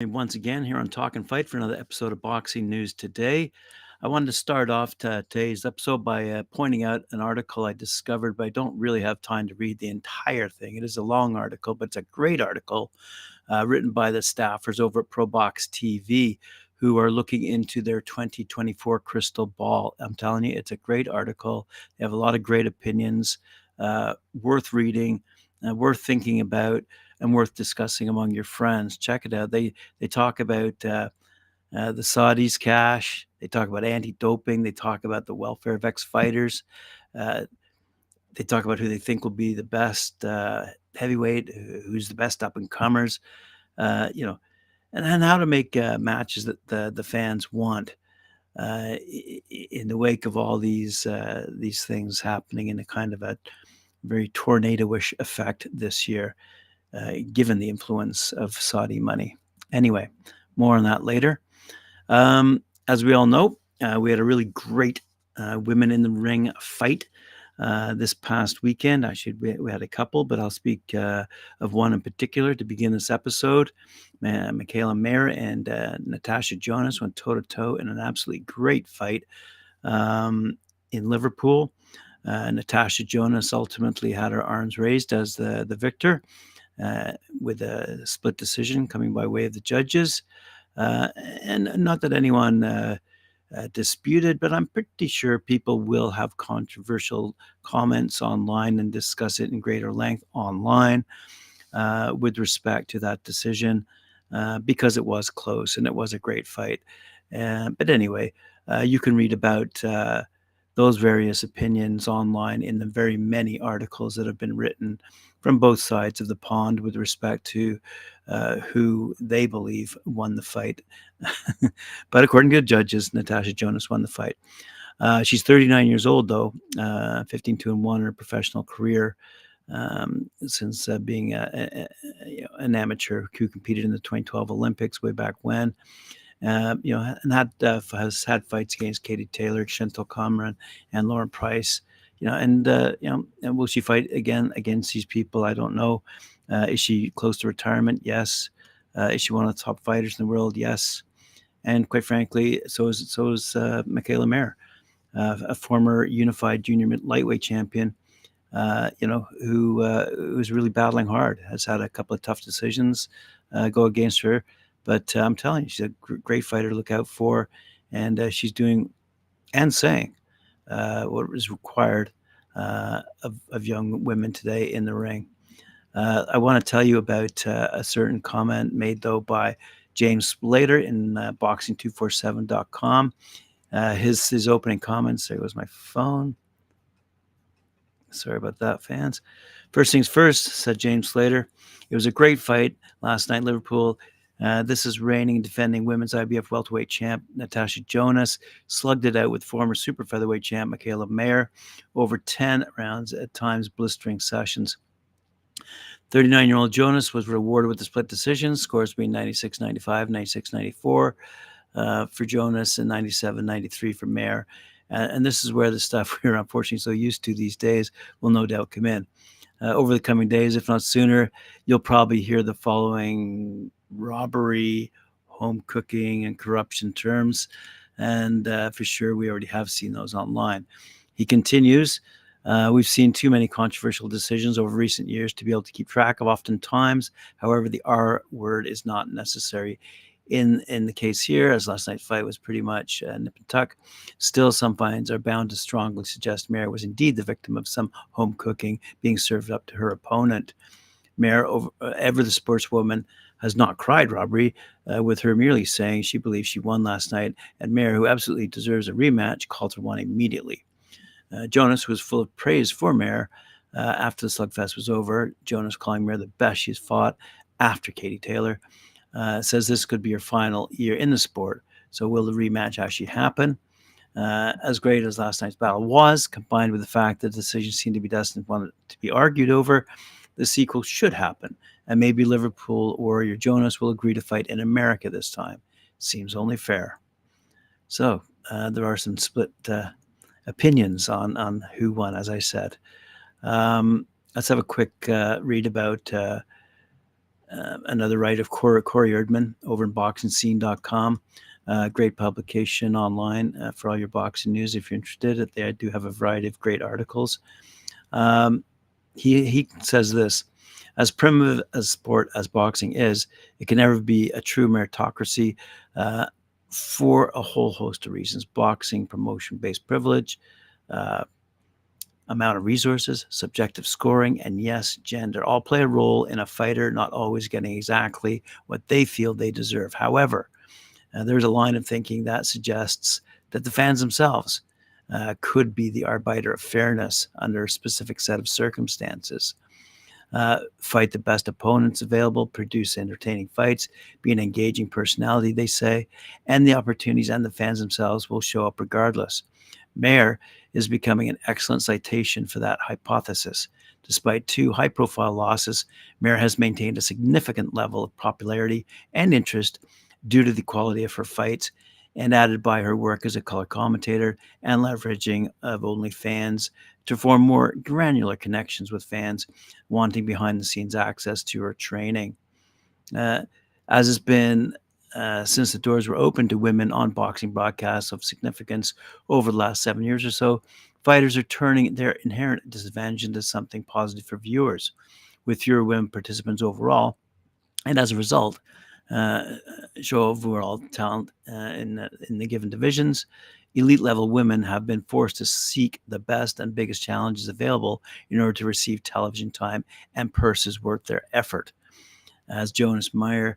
Once again here on Talk and Fight for another episode of Boxing News Today. I wanted to start off today's episode by pointing out an article I discovered, but I don't really have time to read the entire thing. It is a long article, but it's a great article written by the staffers over at ProBox TV who are looking into their 2024 crystal ball. I'm telling you, it's a great article. They have a lot of great opinions, worth reading, worth thinking about, and worth discussing among your friends. Check it out. They talk about the Saudis' cash. They talk about anti-doping. They talk about the welfare of ex-fighters. Uh, they talk about who they think will be the best heavyweight, who's the best up-and-comers, and how to make matches that the fans want in the wake of all these things happening in a kind of a very tornado-ish effect this year, given the influence of Saudi money. Anyway, more on that later. As we all know, we had a really great women in the ring fight this past weekend. Actually, we had a couple, but I'll speak of one in particular to begin this episode. Michaela Mayer and Natasha Jonas went toe-to-toe in an absolutely great fight in Liverpool. Natasha Jonas ultimately had her arms raised as the victor with a split decision coming by way of the judges. And not that anyone disputed, but I'm pretty sure people will have controversial comments online and discuss it in greater length online with respect to that decision because it was close and it was a great fight. But anyway, you can read about those various opinions online in the very many articles that have been written from both sides of the pond with respect to who they believe won the fight. But according to the judges, Natasha Jonas won the fight. She's 39 years old, though, 15-2-1 in her professional career since being an amateur who competed in the 2012 Olympics way back when. And has had fights against Katie Taylor, Chantal Cameron, and Lauren Price. And will she fight again against these people? I don't know. Is she close to retirement? Yes. Is she one of the top fighters in the world? Yes. And quite frankly, so is Michaela Mayer, a former unified junior lightweight champion. Who's really battling hard, has had a couple of tough decisions go against her. But I'm telling you, she's a great fighter to look out for. And she's doing and saying what is required of young women today in the ring. I want to tell you about a certain comment made, though, by James Slater in boxing247.com. His opening comments, there goes my phone. Sorry about that, fans. First things first, said James Slater. It was a great fight last night in Liverpool. This is reigning and defending women's IBF welterweight champ Natasha Jonas. Slugged it out with former super featherweight champ Michaela Mayer over 10 rounds, at times blistering sessions. 39-year-old Jonas was rewarded with a split decision, scores being 96-95, 96-94 for Jonas, and 97-93 for Mayer. And this is where the stuff we're unfortunately so used to these days will no doubt come in. Over the coming days, if not sooner, you'll probably hear the following robbery, home cooking, and corruption terms. And for sure, we already have seen those online. He continues, we've seen too many controversial decisions over recent years to be able to keep track of oftentimes. However, the R word is not necessary. In the case here, as last night's fight was pretty much nip and tuck, still some finds are bound to strongly suggest Mayer was indeed the victim of some home cooking being served up to her opponent. Mayer, ever the sportswoman, has not cried robbery, with her merely saying she believes she won last night, and Mayer, who absolutely deserves a rematch, called for one immediately. Jonas was full of praise for Mayer after the slugfest was over. Jonas calling Mayer the best she's fought after Katie Taylor. Says this could be her final year in the sport. So will the rematch actually happen? As great as last night's battle was, combined with the fact that the decision seemed to be destined to be argued over, the sequel should happen. And maybe Liverpool warrior Jonas will agree to fight in America this time. Seems only fair. So there are some split opinions on who won, as I said. Let's have a quick read about Another writer of Corey Erdman over in boxingscene.com. Great publication online for all your boxing news if you're interested. They do have a variety of great articles. He says this: as primitive a sport as boxing is, it can never be a true meritocracy for a whole host of reasons. Boxing, promotion-based privilege, uh, amount of resources, subjective scoring, and yes, gender all play a role in a fighter not always getting exactly what they feel they deserve. However, there's a line of thinking that suggests that the fans themselves could be the arbiter of fairness under a specific set of circumstances. Fight the best opponents available, produce entertaining fights, be an engaging personality, they say, and the opportunities and the fans themselves will show up regardless. Mayer is becoming an excellent citation for that hypothesis. Despite two high profile losses, Mayer has maintained a significant level of popularity and interest due to the quality of her fights and added by her work as a color commentator and leveraging of OnlyFans to form more granular connections with fans wanting behind the scenes access to her training. Uh, as has been since the doors were open to women on boxing broadcasts of significance over the last 7 years or so, fighters are turning their inherent disadvantage into something positive for viewers, with fewer women participants overall, and as a result, uh, show overall talent in the given divisions. Elite level women have been forced to seek the best and biggest challenges available in order to receive television time and purses worth their effort. As Jonas Meyer,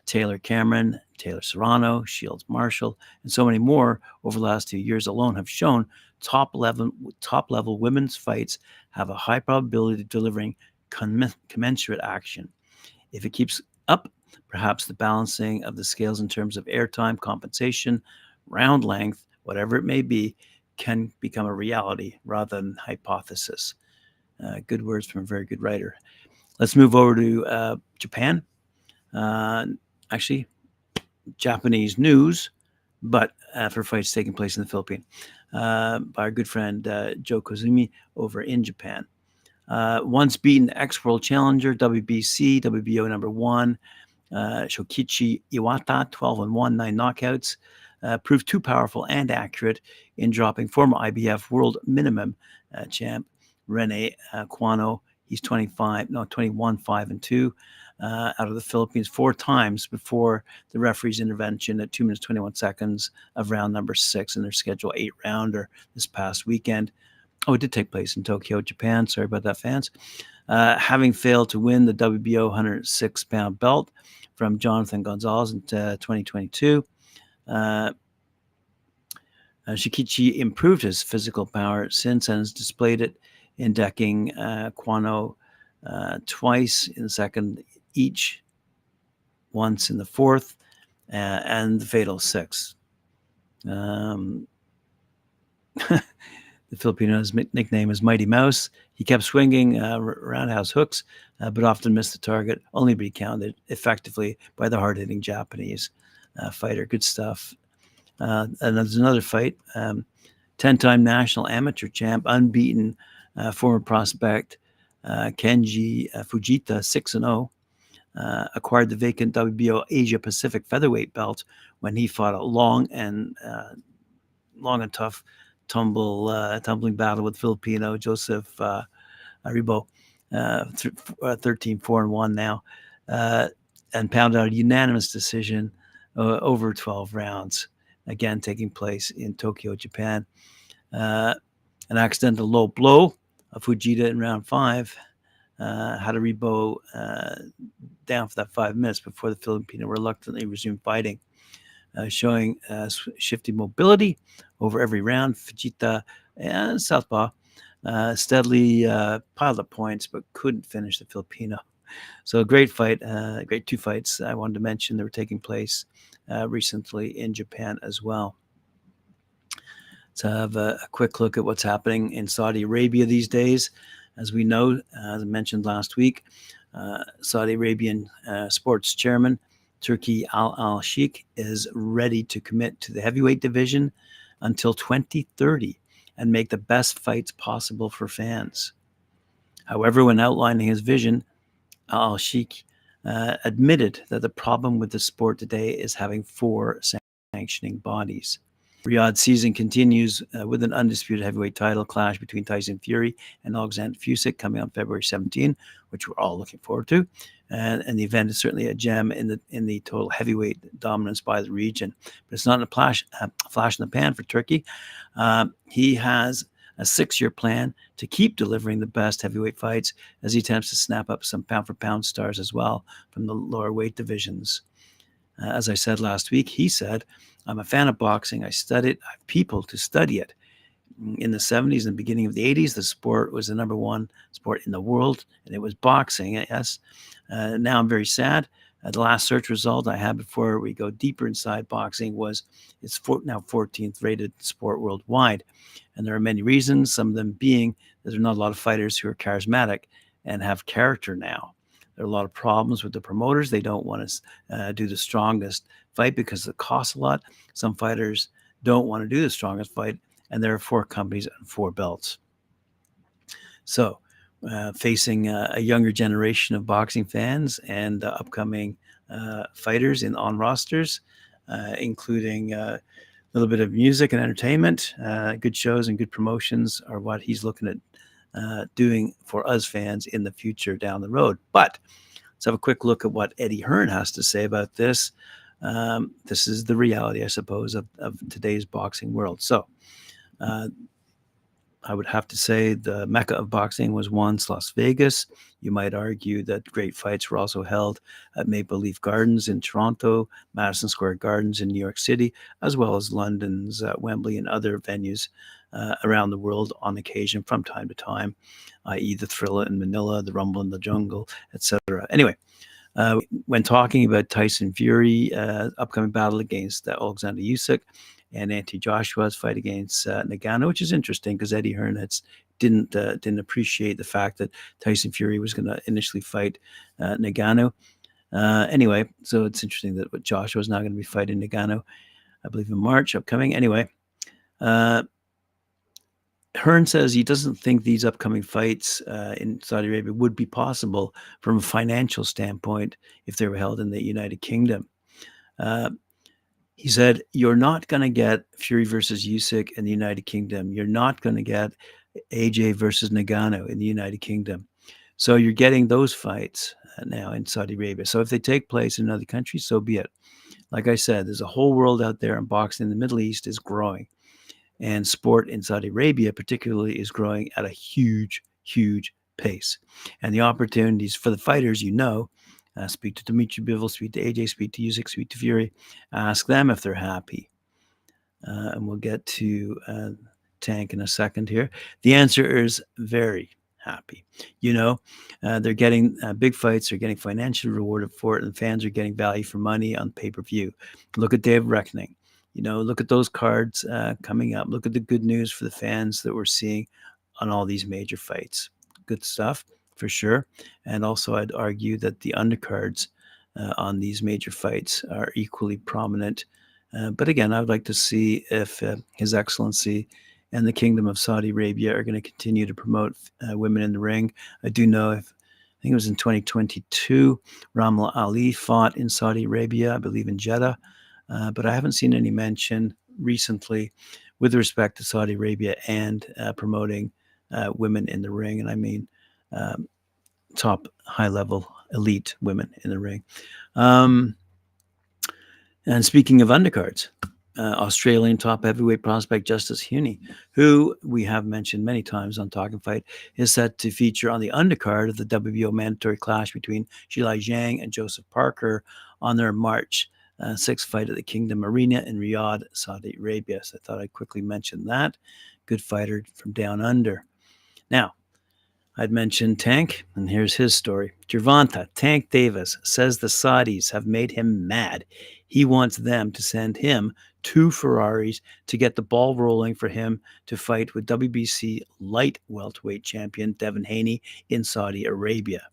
Taylor Cameron, Taylor Serrano, Shields Marshall, and so many more over the last 2 years alone have shown, top level women's fights have a high probability of delivering commensurate action. If it keeps up, perhaps the balancing of the scales in terms of airtime, compensation, round length, whatever it may be, can become a reality rather than hypothesis. Good words from a very good writer. Let's move over to Japan. Actually, Japanese news, but for fights taking place in the Philippines by our good friend Joe Kozumi over in Japan. Once beaten ex-world challenger, WBC, WBO number one, Shokichi Iwata, 12-1, 9 knockouts, proved too powerful and accurate in dropping former IBF world minimum champ Rene Kwano. He's 21, 5-2, out of the Philippines 4 times before the referee's intervention at 2 minutes 21 seconds of round number 6 in their schedule 8-rounder this past weekend. Oh, it did take place in Tokyo, Japan. Sorry about that, fans. Having failed to win the WBO 106-pound belt from Jonathan Gonzalez in 2022, Shikichi improved his physical power since and has displayed it in decking Kwano twice in the second each, once in the fourth, and the fatal 6. The Filipino's nickname is Mighty Mouse. He kept swinging roundhouse hooks, but often missed the target, only to be counted effectively by the hard-hitting Japanese fighter. Good stuff. And there's another fight. 10-time national amateur champ, unbeaten former prospect Kenji Fujita, 6-0, acquired the vacant WBO Asia Pacific featherweight belt when he fought a long and tough tumbling battle with Filipino Joseph Aribo, 13-4-1 now, and pounded out a unanimous decision over 12 rounds, again taking place in Tokyo, Japan. An accidental low blow of Fujita in round 5 had Aribo down for that 5 minutes before the Filipino reluctantly resumed fighting. Showing shifty mobility over every round. Fujita and Southpaw steadily piled up points, but couldn't finish the Filipino. So a great fight, great 2 fights I wanted to mention that were taking place recently in Japan as well. Let's have a quick look at what's happening in Saudi Arabia these days. As we know, as I mentioned last week, Saudi Arabian sports chairman Turki Al-Sheikh is ready to commit to the heavyweight division until 2030 and make the best fights possible for fans. However, when outlining his vision, Al-Sheikh admitted that the problem with the sport today is having four sanctioning bodies. Riyadh season continues with an undisputed heavyweight title clash between Tyson Fury and Alexander Usyk coming on February 17, which we're all looking forward to. And the event is certainly a gem in the total heavyweight dominance by the region. But it's not a flash in the pan for Turkey. He has a 6-year plan to keep delivering the best heavyweight fights as he attempts to snap up some pound-for-pound stars as well from the lower weight divisions. As I said last week, he said, I'm a fan of boxing. I study it. I have people to study it. In the 70s and the beginning of the 80s, the sport was the number one sport in the world, and it was boxing, yes. Now I'm very sad. The last search result I had before we go deeper inside boxing was it's now 14th rated sport worldwide. And there are many reasons, some of them being that there are not a lot of fighters who are charismatic and have character now. There are a lot of problems with the promoters. They don't want to do the strongest fight because it costs a lot. Some fighters don't want to do the strongest fight, and there are 4 companies and 4 belts. So, facing a younger generation of boxing fans and upcoming fighters on rosters, including a little bit of music and entertainment, good shows and good promotions are what he's looking at doing for us fans in the future down the road. But let's have a quick look at what Eddie Hearn has to say about this. This is the reality, I suppose, of today's boxing world. So I would have to say the mecca of boxing was once Las Vegas. You might argue that great fights were also held at Maple Leaf Gardens in Toronto, Madison Square Gardens in New York City, as well as London's Wembley and other venues around the world on occasion from time to time, i.e. the Thrilla in Manila, the Rumble in the Jungle, etc. Anyway, when talking about Tyson Fury, upcoming battle against Alexander Usyk, and Anthony Joshua's fight against Nagano, which is interesting because Eddie Hearn didn't appreciate the fact that Tyson Fury was going to initially fight Nagano. Anyway, so it's interesting that Joshua is now going to be fighting Nagano, I believe in March upcoming. Anyway, Hearn says he doesn't think these upcoming fights in Saudi Arabia would be possible from a financial standpoint if they were held in the United Kingdom. He said, you're not going to get Fury versus Usyk in the United Kingdom. You're not going to get AJ versus Nagano in the United Kingdom. So you're getting those fights now in Saudi Arabia. So if they take place in another country, so be it. Like I said, there's a whole world out there, and boxing in the Middle East is growing. And sport in Saudi Arabia particularly is growing at a huge, huge pace. And the opportunities for the fighters, speak to Dimitri Bivol, speak to AJ, speak to Usyk, speak to Fury. Ask them if they're happy. And we'll get to Tank in a second here. The answer is very happy. They're getting big fights. They're getting financially rewarded for it, and fans are getting value for money on pay-per-view. Look at Day of Reckoning. Look at those cards coming up. Look at the good news for the fans that we're seeing on all these major fights. Good stuff. For sure. And also, I'd argue that the undercards on these major fights are equally prominent. But again, I would like to see if His Excellency and the Kingdom of Saudi Arabia are going to continue to promote women in the ring. I do know I think it was in 2022, Ramal Ali fought in Saudi Arabia, I believe in Jeddah. But I haven't seen any mention recently with respect to Saudi Arabia and promoting women in the ring. And I mean, top high-level elite women in the ring. And speaking of undercards, Australian top heavyweight prospect Justice Huni, who we have mentioned many times on Talkin Fight, is set to feature on the undercard of the WBO mandatory clash between Zhilai Zhang and Joseph Parker on their March 6th fight at the Kingdom Arena in Riyadh, Saudi Arabia. So I thought I'd quickly mention that. Good fighter from down under. Now, I'd mentioned Tank, and here's his story. Gervonta Tank Davis says the Saudis have made him mad. He wants them to send him 2 Ferraris to get the ball rolling for him to fight with WBC light welterweight champion Devin Haney in Saudi Arabia.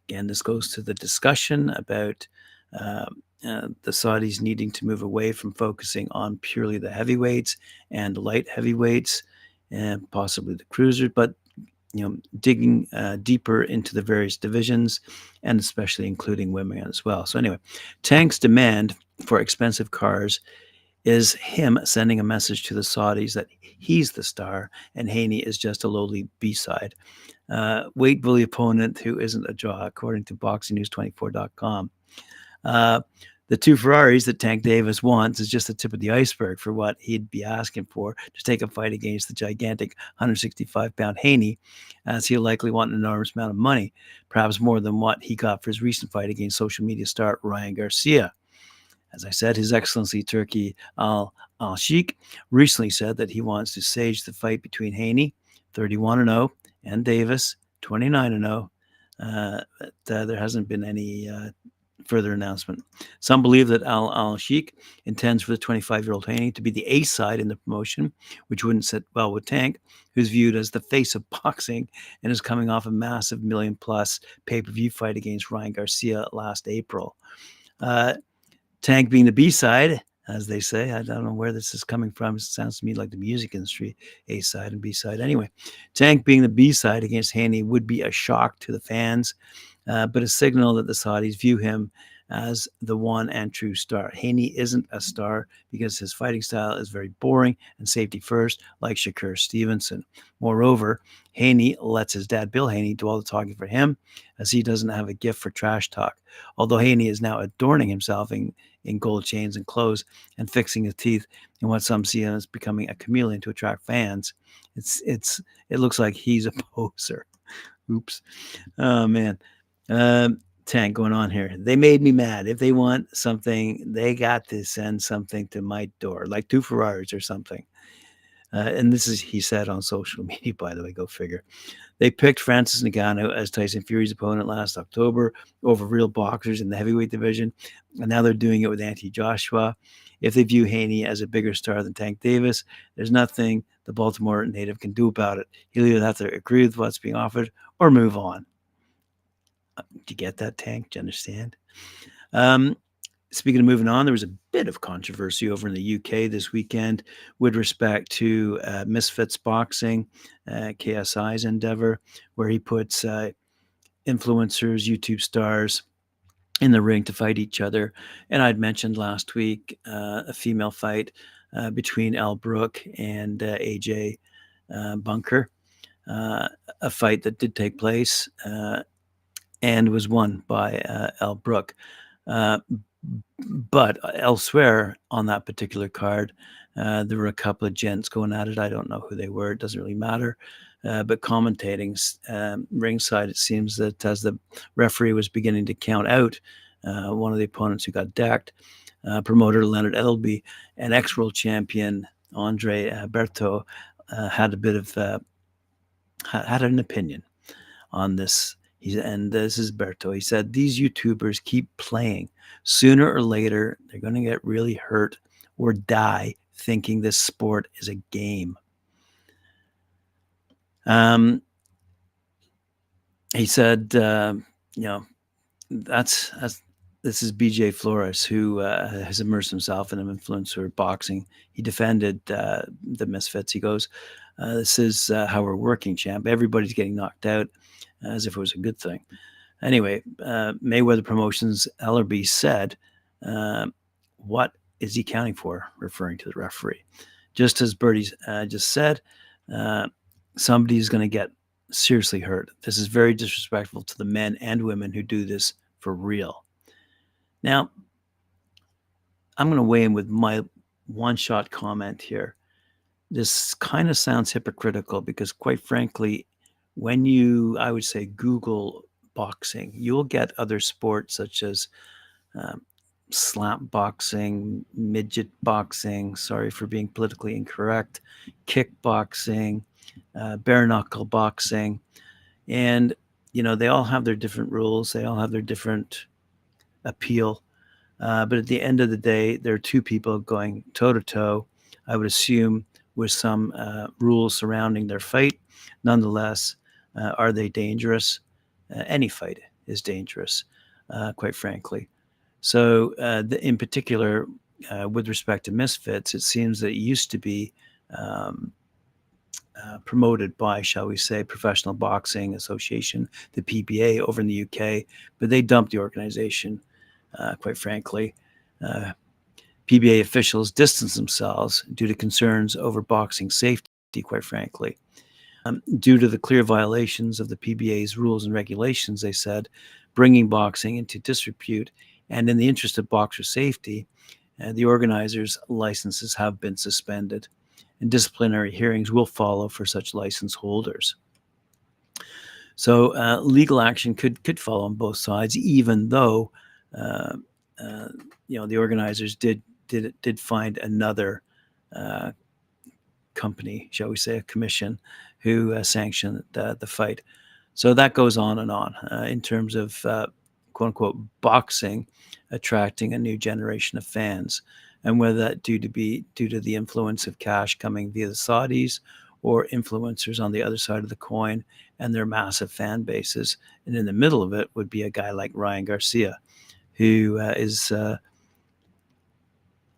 Again, this goes to the discussion about the Saudis needing to move away from focusing on purely the heavyweights and light heavyweights and possibly the cruisers. But digging deeper into the various divisions, and especially including women as well. So anyway, Tank's demand for expensive cars is him sending a message to the Saudis that he's the star and Haney is just a lowly B-side. Wait for the opponent who isn't a draw, according to BoxingNews24.com. Uh, the two Ferraris that Tank Davis wants is just the tip of the iceberg for what he'd be asking for to take a fight against the gigantic 165-pound Haney, as he'll likely want an enormous amount of money, perhaps more than what he got for his recent fight against social media star Ryan Garcia. As I said, His Excellency Turki Al Sheikh recently said that he wants to stage the fight between Haney, 31-0, and Davis, 29-0. But there hasn't been any further announcement. Some believe that Al Sheikh intends for the 25-year-old Haney to be the A side in the promotion, which wouldn't sit well with Tank, who's viewed as the face of boxing and is coming off a massive million-plus pay-per-view fight against Ryan Garcia last April. Tank being the B side, as they say. I don't know where this is coming from. It sounds to me like the music industry, A side and B side. Anyway, Tank being the B side against Haney would be a shock to the fans, but a signal that the Saudis view him as the one and true star. Haney isn't a star because his fighting style is very boring and safety first, like Shakur Stevenson. Moreover, Haney lets his dad, Bill Haney, do all the talking for him, as he doesn't have a gift for trash talk. Although Haney is now adorning himself in gold chains and clothes and fixing his teeth in what some see as becoming a chameleon to attract fans, it looks like he's a poser. Oops. Oh man. Tank going on here. They made me mad. If they want something, they got to send something to my door, like two Ferraris or something. And this is, he said on social media, by the way, go figure. They picked Francis Ngannou as Tyson Fury's opponent last October over real boxers in the heavyweight division, and now they're doing it with Anthony Joshua. If they view Haney as a bigger star than Tank Davis, there's nothing the Baltimore native can do about it. He'll either have to agree with what's being offered or move on. Do you get that, Tank? Do you understand? Speaking of moving on, there was a bit of controversy over in the UK this weekend with respect to Misfits Boxing, KSI's endeavor, where he puts influencers, YouTube stars in the ring to fight each other. And I'd mentioned last week a female fight between Elle Brooke and AJ Bunker, a fight that did take place and was won by Elle Brooke. But elsewhere on that particular card, there were a couple of gents going at it. I don't know who they were. It doesn't really matter. But commentating ringside, it seems that as the referee was beginning to count out one of the opponents who got decked, promoter Leonard Elby and ex-world champion Andre Berto had a bit of had an opinion on this. And this is Berto. He said, these YouTubers keep playing. Sooner or later, they're going to get really hurt or die thinking this sport is a game. He said, that's this is BJ Flores, who has immersed himself in an influencer boxing. He defended the Misfits. He goes, this is how we're working, champ. Everybody's getting knocked out, as if it was a good thing. Anyway, Mayweather Promotions Ellerby said, what is he counting for? Referring to the referee. Just as Bertie just said, somebody's going to get seriously hurt. This is very disrespectful to the men and women who do this for real. Now, I'm going to weigh in with my one-shot comment here. This kind of sounds hypocritical because, quite frankly, when you, I would say, Google boxing, you'll get other sports such as slap boxing, midget boxing, sorry for being politically incorrect, kickboxing, bare knuckle boxing. And, they all have their different rules. They all have their different appeal. But at the end of the day, there are two people going toe-to-toe, I would assume, with some rules surrounding their fight. Nonetheless, are they dangerous? Any fight is dangerous, quite frankly. So in particular, with respect to Misfits, it seems that it used to be promoted by, shall we say, Professional Boxing Association, the PBA over in the UK, but they dumped the organization, quite frankly. PBA officials distanced themselves due to concerns over boxing safety, quite frankly. Due to the clear violations of the PBA's rules and regulations, they said, bringing boxing into disrepute, and in the interest of boxer safety, the organizers' licenses have been suspended, and disciplinary hearings will follow for such license holders. So legal action could follow on both sides, even though uh, uh, the organizers did find another uh, company, shall we say, a commission, who sanctioned the fight. So that goes on and on in terms of quote unquote boxing attracting a new generation of fans, and whether that due to the influence of cash coming via the Saudis or influencers on the other side of the coin and their massive fan bases. And in the middle of it would be a guy like Ryan Garcia, who is a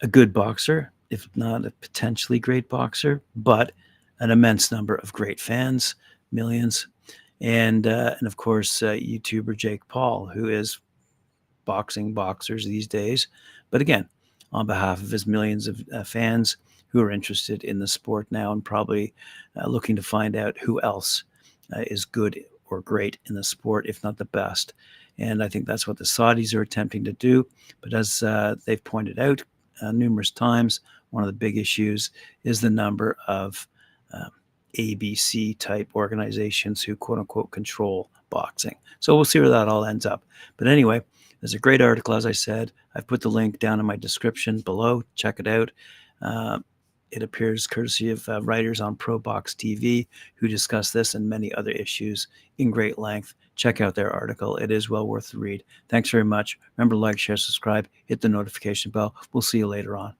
good boxer, if not a potentially great boxer, but an immense number of great fans, millions, and of course YouTuber Jake Paul, who is boxing boxers these days, but again, on behalf of his millions of fans who are interested in the sport now and probably looking to find out who else is good or great in the sport, if not the best. And I think that's what the Saudis are attempting to do. But as they've pointed out numerous times, one of the big issues is the number of um, ABC type organizations who quote unquote control boxing. So we'll see where that all ends up. But anyway, there's a great article, as I said. I've put the link down in my description below. Check it out. Uh, it appears courtesy of writers on Pro Box TV who discuss this and many other issues in great length. Check out their article. It is well worth the read. Thanks very much. Remember to like, share, subscribe, hit the notification bell. We'll see you later on.